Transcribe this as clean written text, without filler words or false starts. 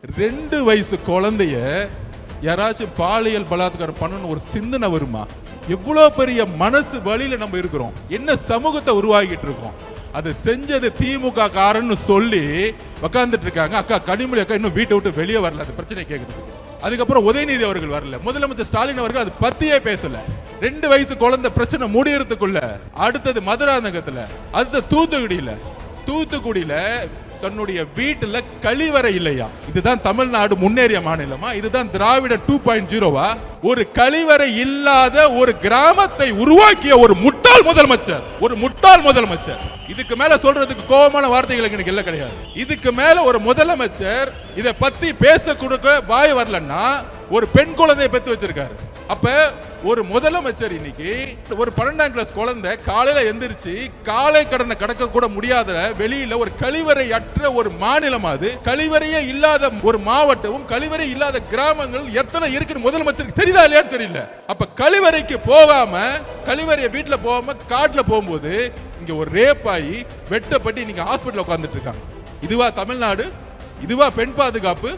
2 வயசு குழந்தைய யாராச்சும் பாலியல் பலாத்காரம் பண்ணணும் ஒரு சிந்தனை வருமா? எவ்வளவு பெரிய மனசு வழியில நம்ம இருக்கிறோம், என்ன சமூகத்தை உருவாக்கிட்டு இருக்கோம். அதை செஞ்சது திமுக காரன்னு சொல்லி உட்கார்ந்துட்டு இருக்காங்க. அக்கா கனிமொழி அக்கா இன்னும் வீட்டை விட்டு வெளியே வரல, அந்த பிரச்சனை கேட்குது. அதுக்கப்புறம் உதயநிதி அவர்கள் வரல, முதலமைச்சர் ஸ்டாலின் அவர்கள் அது பத்தியே பேசல. 2 வயசு குழந்தை பிரச்சனை முடியறதுக்குள்ள அடுத்தது மதுராந்தகத்துல, அடுத்த தூத்துக்குடியில தன்னுடைய வீட்டுல கழிவறை இல்லையா? இதுதான் தமிழ்நாடு முன்னேறிய மாநிலமா? இதுதான் திராவிட 2.0வா? ஒரு கழிவறை இல்லாத ஒரு கிராமத்தை உருவாக்கிய ஒரு முட்டாள் முதலமைச்சர். இதுக்கு மேல சொல்றதுக்கு கோபமான வார்த்தைகள் எனக்கு இல்ல கிடையாது. இதுக்கு மேல ஒரு முதலமைச்சர் இத பத்தி பேச கொடுக்க வாய் வரலன்னா ஒரு பெண் குழந்தையை பெத்து வச்சிருக்காரு. அப்ப ஒரு முதலமைச்சர் இன்னைக்கு ஒரு 12ஆம் கிளாஸ் குழந்தை காலையில எந்திரிச்சு காலை கடனை கடக்க கூட முடியாத வெளியில ஒரு கழிவறை அற்ற ஒரு மாநிலம், அது கழிவறையே இல்லாத ஒரு மாவட்டமும் கழிவறை இல்லாத கிராமங்கள் எத்தனை இருக்குன்னு முதலமைச்சருக்கு தெரியுதா இல்லையான்னு தெரியல. அப்ப கழிவறைக்கு போகாம, கழிவறைய வீட்டுல போகாம காட்டுல போகும்போது இங்க ஒரு ரேப் ஆகி வெட்டப்பட்டு இன்னைக்கு ஹாஸ்பிட்டல் உட்கார்ந்துட்டு இருக்காங்க. இதுவா தமிழ்நாடு? இதுவா பெண் பாதுகாப்பு?